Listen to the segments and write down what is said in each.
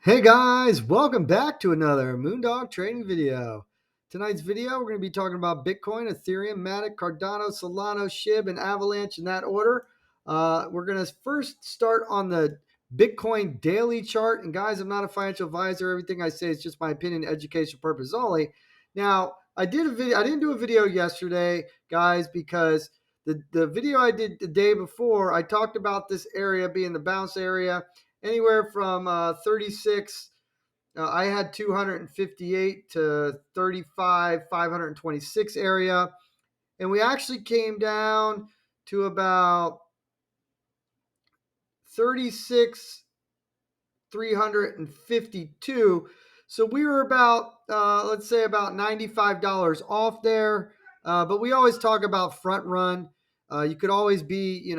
Hey guys, welcome back to another Moondog trading video. Tonight's video, we're going to be talking about Bitcoin, Ethereum, Matic, Cardano, Solana, Shiba, and Avalanche in that order. We're going to first start on the Bitcoin daily chart. And guys, I'm not a financial advisor. Everything I say is just my opinion, education purpose only. Now, I didn't do a video yesterday, guys, because the video I did the day before, I talked about this area being the bounce area anywhere from 36. I had 258 to 35, 526 area. And we actually came down to about 36, 352. So we were about, let's say, about $95 off there. But we always talk about front run. You could always be,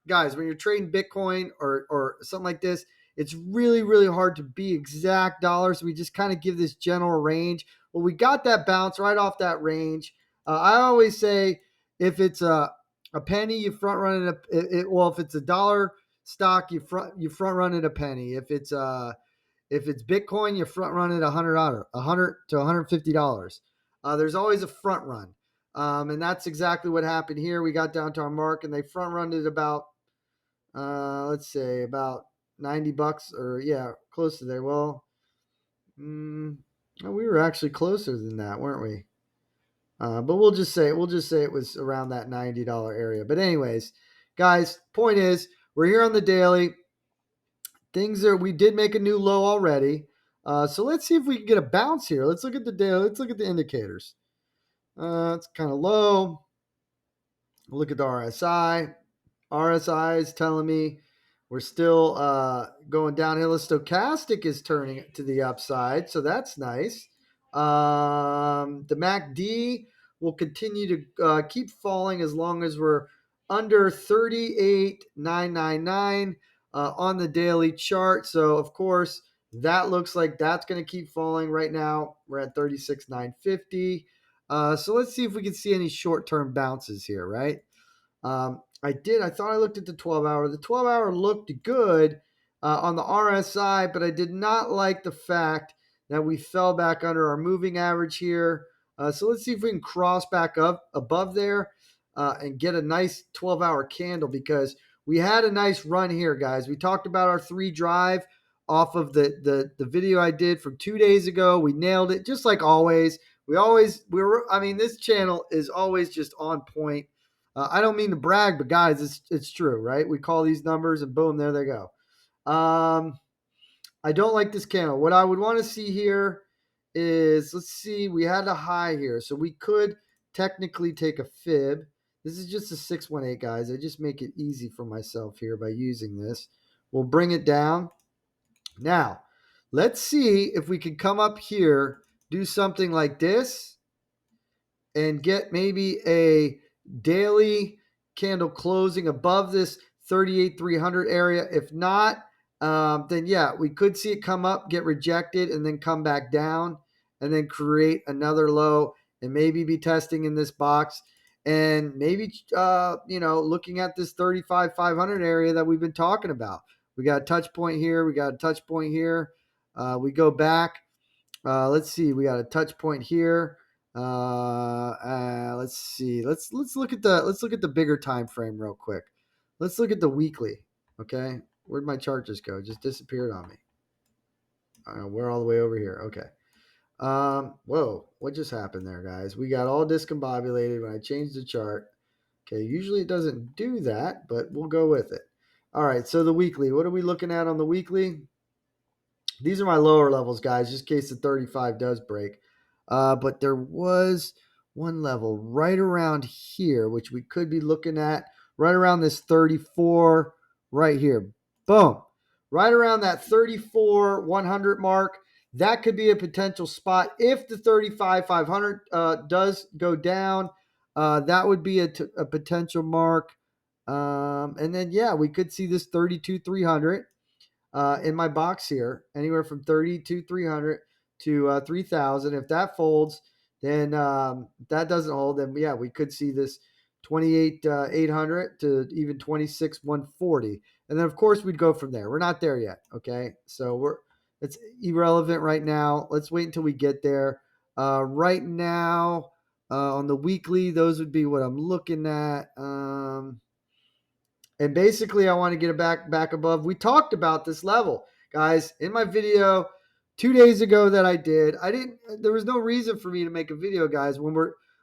guys, when you're trading Bitcoin or something like this, it's really, really hard to be exact dollars. We just kind of give this general range. Well, we got that bounce right off that range. I always say if it's a penny, you front run it. Well, if it's a dollar stock, you front run it a penny. If it's Bitcoin, you front run it $100 to $150. There's always a front run. And that's exactly what happened here. We got down to our mark and they front run it about, let's say about $90 or close to there. Well, we were actually closer than that, weren't we? But we'll just say it was around that $90 area. But anyways, guys, point is we're here on the daily. We did make a new low already. So let's see if we can get a bounce here. Let's look at the daily. Let's look at the indicators. It's kind of low. Look at the RSI. RSI is telling me we're still going downhill. The stochastic is turning to the upside, so that's nice. The MACD will continue to keep falling as long as we're under 38,999 on the daily chart. So, of course, that looks like that's going to keep falling. Right now, we're at 36,950. So let's see if we can see any short-term bounces here, right? I thought I looked at the 12-hour. The 12-hour looked good on the RSI, but I did not like the fact that we fell back under our moving average here. So let's see if we can cross back up above there and get a nice 12-hour candle, because we had a nice run here, guys. We talked about our 3 drive off of the video I did from 2 days ago. We nailed it, just like always. This channel is always just on point. I don't mean to brag, but guys, it's true, right? We call these numbers and boom, there they go. I don't like this candle. What I would want to see here is, let's see, we had a high here. So we could technically take a fib. This is just a 618, guys. I just make it easy for myself here by using this. We'll bring it down. Now, let's see if we can come up here, do something like this, and get maybe a daily candle closing above this 38,300 area. If not, then we could see it come up, get rejected, and then come back down, and then create another low, and maybe be testing in this box, and maybe looking at this 35,500 area that we've been talking about. We got a touch point here. We got a touch point here. We go back. Let's see. We got a touch point here. Let's see. Let's look at the bigger time frame real quick. Let's look at the weekly. Okay, where'd my chart just go? It just disappeared on me. We're all the way over here. Okay. Whoa, what just happened there, guys? We got all discombobulated when I changed the chart. Okay, usually it doesn't do that, but we'll go with it. All right, so the weekly. What are we looking at on the weekly? These are my lower levels, guys, just in case the 35 does break. But there was one level right around here, which we could be looking at right around this 34 right here. Boom. Right around that 34, 100 mark. That could be a potential spot. If the 35,500 does go down, that would be a potential mark. And then, we could see this 32,300 in my box here, anywhere from 32,300 to 3,000. If that folds, then that doesn't hold, then we could see this 28,800 to even 26,140, and then of course we'd go from there. We're not there yet, okay? So It's irrelevant right now. Let's wait until we get there. Right now, on the weekly, those would be what I'm looking at. And basically, I want to get it back above. We talked about this level, guys, in my video 2 days ago that I did. There was no reason for me to make a video, guys. When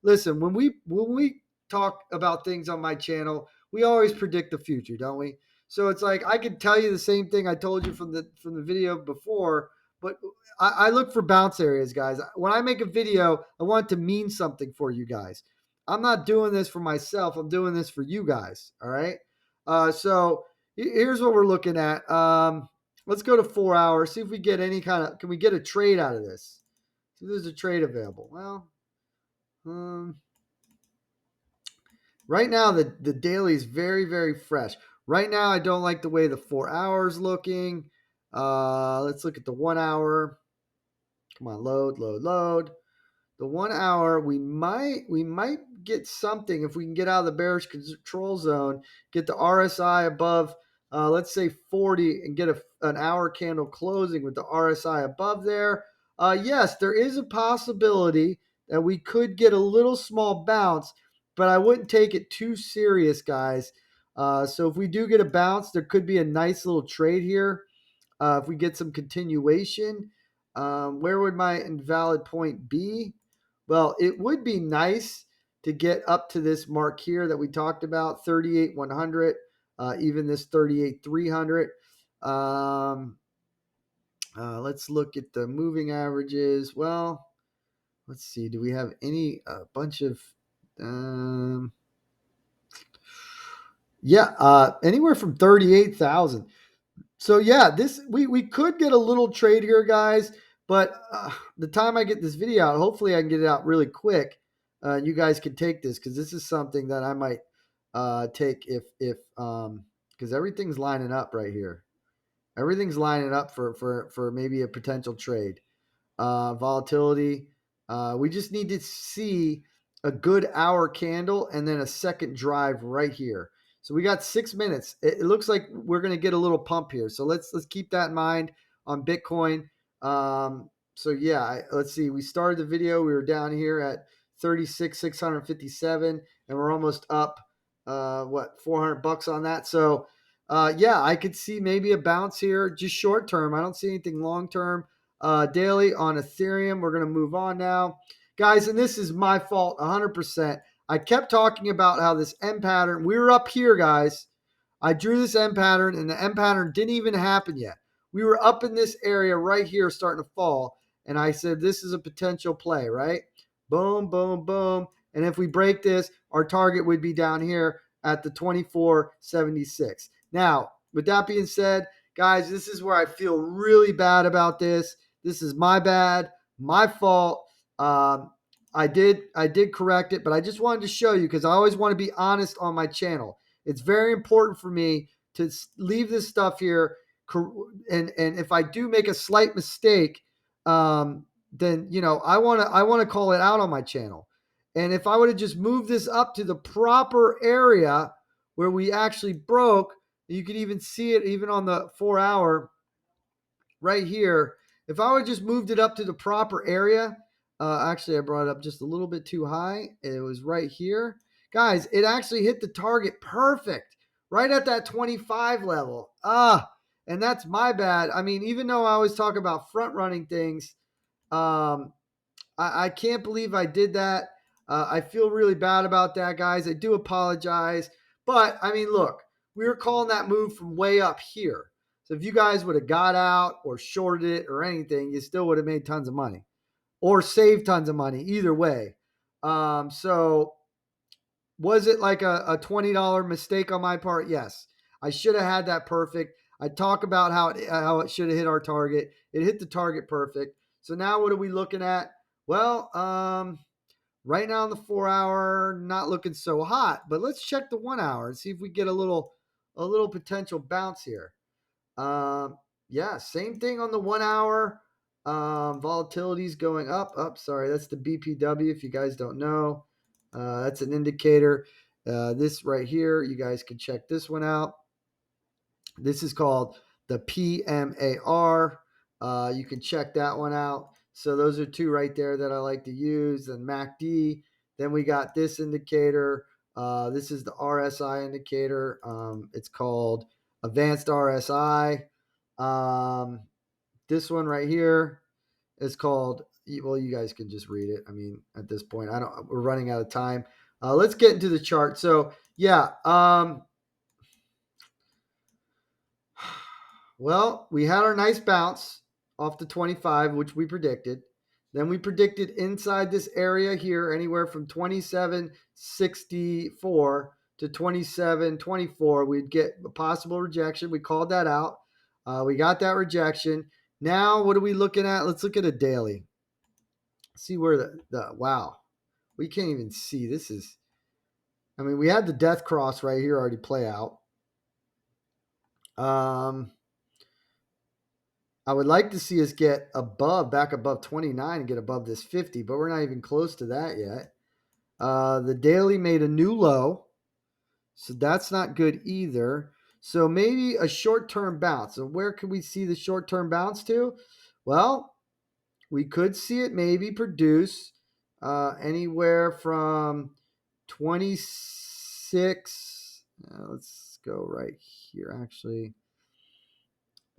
we talk about things on my channel, we always predict the future, don't we? So it's like I could tell you the same thing I told you from the video before, but I look for bounce areas, guys. When I make a video, I want it to mean something for you guys. I'm not doing this for myself. I'm doing this for you guys. All right. So here's what we're looking at. Let's go to 4 hours. See if we get can we get a trade out of this? See if there's a trade available. Well, right now the daily is very, very fresh. Right now, I don't like the way the 4 hours looking. Let's look at the 1 hour. Come on, load. The 1 hour, we might get something if we can get out of the bearish control zone, get the RSI above, let's say 40, and get an hour candle closing with the RSI above there. Yes, there is a possibility that we could get a little small bounce, but I wouldn't take it too serious, guys. So if we do get a bounce, there could be a nice little trade here. If we get some continuation, where would my invalid point be? Well, it would be nice to get up to this mark here that we talked about, 38,100, even this 38,300. Let's look at the moving averages. Well, let's see. Do we have any bunch of anywhere from 38,000. So yeah, this we could get a little trade here, guys. But the time I get this video out, hopefully I can get it out really quick. You guys can take this because this is something that I might take if because everything's lining up right here. Everything's lining up for maybe a potential trade. Volatility. We just need to see a good hour candle and then a second drive right here. So we got 6 minutes. It looks like we're going to get a little pump here. So let's keep that in mind on Bitcoin. So yeah, let's see. We started the video. We were down here at 36,657, and we're almost up. $400 on that. So yeah, I could see maybe a bounce here, just short term. I don't see anything long term. Daily on Ethereum. We're going to move on now. Guys, and this is my fault 100%. I kept talking about how this M pattern, we were up here, guys. I drew this M pattern, and the M pattern didn't even happen yet. We were up in this area right here starting to fall, and I said this is a potential play, right? Boom, boom, boom. And if we break this, our target would be down here at the 24.76. Now, with that being said, guys, this is where I feel really bad about this. This is my bad, my fault. I did correct it, but I just wanted to show you because I always want to be honest on my channel. It's very important for me to leave this stuff here, and if I do make a slight mistake, then I want to call it out on my channel. And if I would have just moved this up to the proper area where we actually broke, you could even see it even on the 4 hour right here. If I would have just moved it up to the proper area, actually I brought it up just a little bit too high. It was right here. Guys, it actually hit the target perfect, right at that 25 level. And that's my bad. I mean, even though I always talk about front running things, I can't believe I did that. I feel really bad about that, guys. I do apologize. But, I mean, look, we were calling that move from way up here. So if you guys would have got out or shorted it or anything, you still would have made tons of money or saved tons of money either way. So was it like a $20 mistake on my part? Yes. I should have had that perfect. I talk about how it should have hit our target. It hit the target perfect. So now what are we looking at? Well, right now in the 4 hour, not looking so hot, but let's check the 1 hour and see if we get a little potential bounce here. Yeah, same thing on the 1 hour. Volatility's going up. Sorry, that's the BPW. If you guys don't know, that's an indicator. This right here, you guys can check this one out. This is called the PMAR. You can check that one out. So those are two right there that I like to use. And MACD. Then we got this indicator. This is the RSI indicator. It's called Advanced RSI. This one right here is called, well, you guys can just read it. I mean, at this point, we're running out of time. Let's get into the chart. So yeah, well, we had our nice bounce off the 25, which we predicted. Then we predicted inside this area here, anywhere from 27.64 to 27.24, we'd get a possible rejection. We called that out. We got that rejection. Now, what are we looking at? Let's look at a daily. See where wow, we can't even see. This is, I mean, we had the death cross right here already play out. I would like to see us get back above 29 and get above this 50, but we're not even close to that yet. The daily made a new low, so that's not good either. So maybe a short-term bounce. And where could we see the short-term bounce to? Well, we could see it maybe produce anywhere from 26. Let's go right here, actually.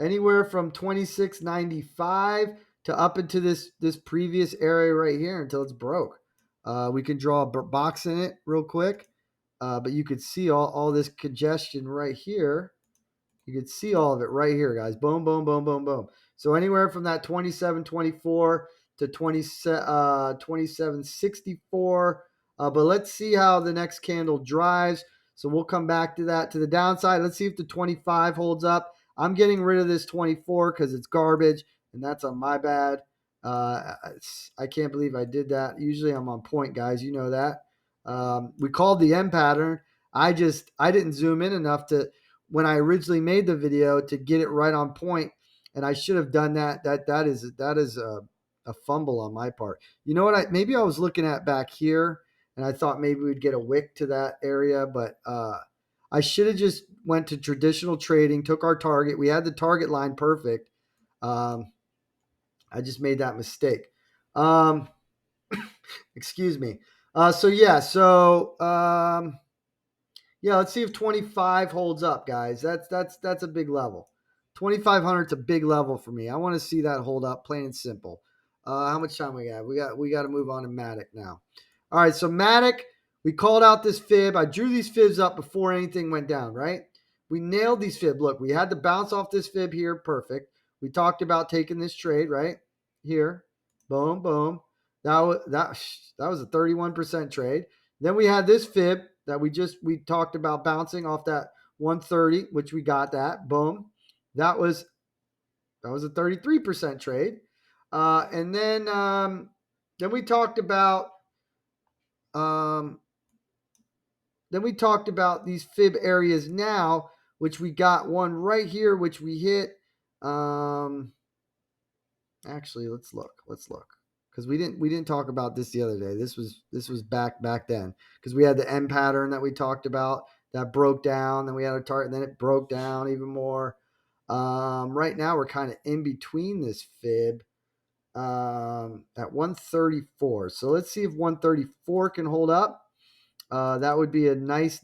Anywhere from 26.95 to up into this previous area right here until it's broke. We can draw a box in it real quick, but you could see all this congestion right here. You could see all of it right here, guys. Boom, boom, boom, boom, boom. So anywhere from that 27.24 to 27.64. But let's see how the next candle drives. So we'll come back to that. To the downside, let's see if the 25 holds up. I'm getting rid of this 24 because it's garbage, and that's on my bad. I can't believe I did that. Usually I'm on point, guys. You know that. We called the M pattern. I didn't zoom in enough to, when I originally made the video, to get it right on point, and I should have done that. That is a fumble on my part. You know what? Maybe I was looking at back here, and I thought maybe we'd get a wick to that area, but I should have just went to traditional trading, took our target. We had the target line perfect. I just made that mistake. Excuse me. Yeah, let's see if 25 holds up, guys. That's a big level. 2,500 is a big level for me. I want to see that hold up, plain and simple. How much time we got? We got to move on to Matic now. All right, so Matic, we called out this fib. I drew these fibs up before anything went down, right? We nailed these fibs. Look, we had to bounce off this fib here, perfect. We talked about taking this trade, right? Here, boom, boom. That was a 31% trade. Then we had this fib that we talked about bouncing off that 130, which we got that. Boom. That was a 33% trade. And then we talked about these fib areas now, which we got one right here, which we hit. Actually, let's look. Because we didn't talk about this the other day. This was back then, because we had the M pattern that we talked about that broke down. Then we had a target, and then it broke down even more. Right now we're kind of in between this fib at 134. So let's see if 134 can hold up. That would be a nice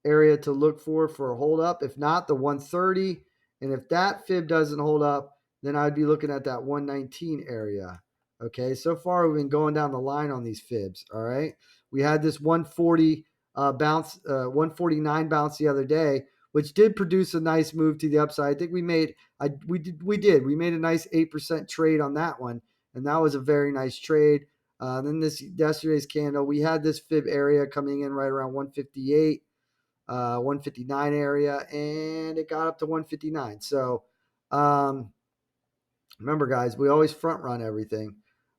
area to look for a hold up. If not, the 130, and if that fib doesn't hold up, then I'd be looking at that 119 area. Okay, so far we've been going down the line on these fibs. All right, we had this 140 bounce, 149 bounce the other day, which did produce a nice move to the upside. I think we made a nice 8% trade on that one, and that was a very nice trade. Then yesterday's candle, we had this fib area coming in right around 158, 159 area, and it got up to 159. So remember, guys, we always front run everything.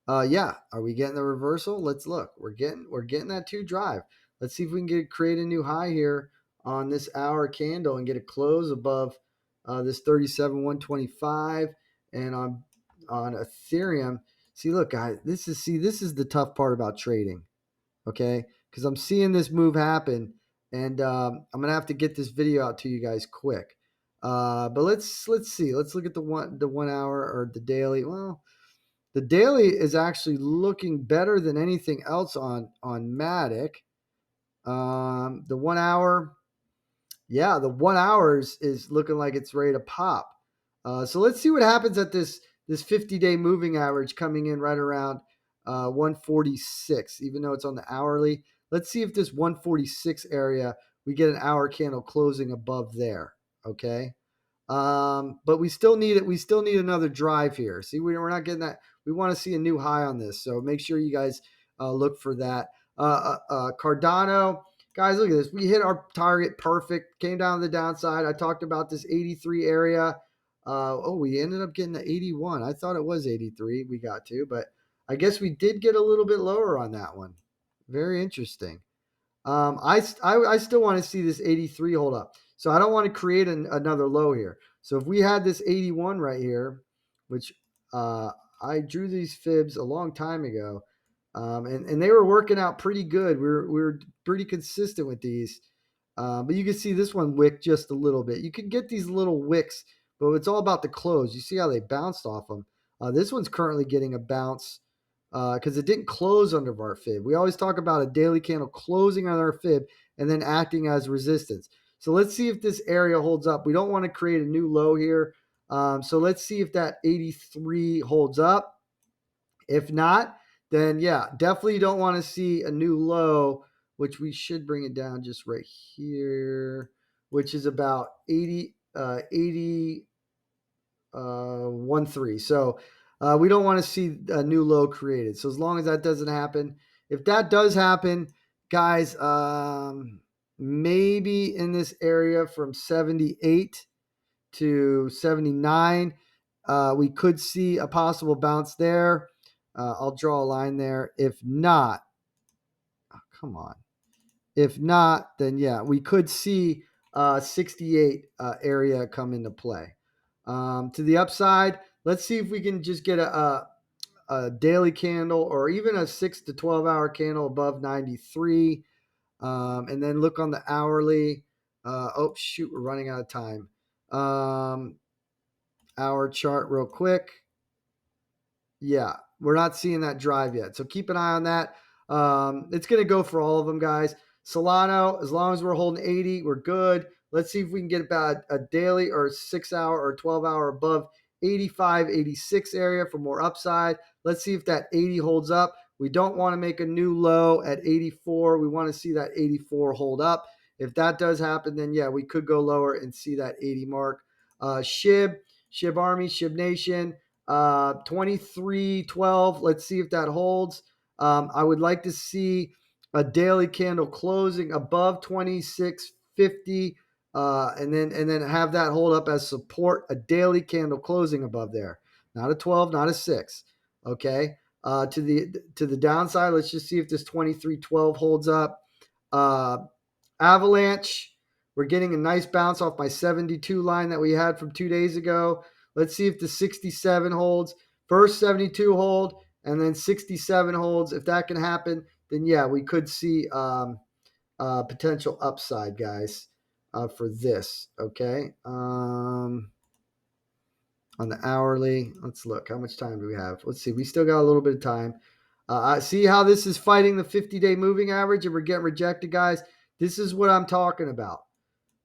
Yeah, are we getting the reversal? Let's look. We're getting that 2 drive. Let's see if we can create a new high here on this hour candle and get a close above this 37,125. And on Ethereum, see, look, guys, this is the tough part about trading. Okay, because I'm seeing this move happen, and I'm gonna have to get this video out to you guys quick. But let's see. Let's look at the 1 hour or the daily. Well, the daily is actually looking better than anything else on Matic. The 1 hour, yeah, the 1 hour is looking like it's ready to pop. So let's see what happens at this 50-day moving average coming in right around 146, even though it's on the hourly. Let's see if this 146 area, we get an hour candle closing above there. Okay. But we still need it. We still need another drive here. See, we're not getting that. We want to see a new high on this. So make sure you guys look for that. Cardano, guys, look at this. We hit our target perfect. Came down to the downside. I talked about this 83 area. We ended up getting to 81. I thought it was 83. We got to, but I guess we did get a little bit lower on that one. Very interesting. I still want to see this 83 hold up. So I don't want to create another low here. So if we had this 81 right here, which I drew these fibs a long time ago, and they were working out pretty good. We were pretty consistent with these. But you can see this one wick just a little bit. You can get these little wicks, but it's all about the close. You see how they bounced off them. This one's currently getting a bounce because it didn't close under our fib. We always talk about a daily candle closing on our fib and then acting as resistance. So let's see if this area holds up. We don't want to create a new low here. So let's see if that 83 holds up. If not, then yeah, definitely don't want to see a new low, which we should bring it down just right here, which is about 80, 1.3. So we don't want to see a new low created. So as long as that doesn't happen, if that does happen, guys, maybe in this area from 78 to 79, we could see a possible bounce there. I'll draw a line there. If not, come on. If not, then yeah, we could see 68 area come into play. To the upside, let's see if we can just get a daily candle or even a 6 to 12 hour candle above 93. And then look on the hourly. Oh, shoot, we're running out of time. Hour chart real quick. Yeah, we're not seeing that drive yet. So keep an eye on that. It's going to go for all of them, guys. Solana, as long as we're holding 80, we're good. Let's see if we can get about a daily or 6 hour or 12 hour above 85, 86 area for more upside. Let's see if that 80 holds up. We don't want to make a new low at 84. We want to see that 84 hold up. If that does happen, then yeah, we could go lower and see that 80 mark. Shib Army, Shib Nation. 23.12. Let's see if that holds. I would like to see a daily candle closing above 26.50, and then have that hold up as support. A daily candle closing above there, not a 12, not a 6. Okay. To the downside, let's just see if this 23.12 holds up. Avalanche, we're getting a nice bounce off my 72 line that we had from 2 days ago. Let's see if the 67 holds. First 72 hold, and then 67 holds. If that can happen, then yeah, we could see potential upside, guys, for this. Okay. On the hourly, let's look. How much time do we have? Let's see. We still got a little bit of time. I see how this is fighting the 50-day moving average, and we're getting rejected, guys. This is what I'm talking about.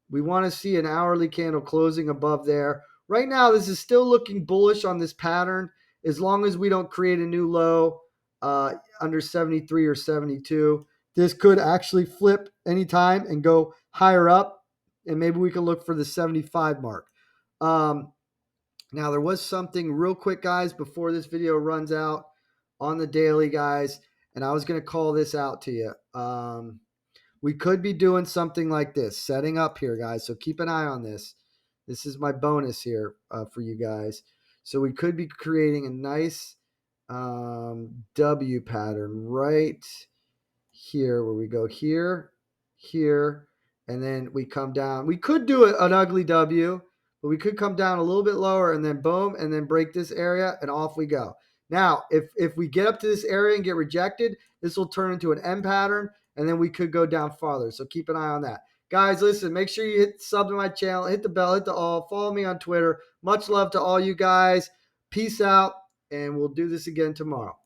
We want to see an hourly candle closing above there. Right now, this is still looking bullish on this pattern as long as we don't create a new low under 73 or 72. This could actually flip anytime and go higher up, and maybe we can look for the 75 mark. Now, there was something real quick, guys, before this video runs out on the daily, guys, and I was going to call this out to you. We could be doing something like this, setting up here, guys. So keep an eye on this. This is my bonus here for you guys. So we could be creating a nice W pattern right here, where we go here, here, and then we come down. We could do an ugly W, but we could come down a little bit lower and then boom, and then break this area, and off we go. Now, if we get up to this area and get rejected, this will turn into an M pattern, and then we could go down farther. So keep an eye on that. Guys, listen, make sure you hit sub to my channel, hit the bell, hit the all, follow me on Twitter. Much love to all you guys. Peace out, and we'll do this again tomorrow.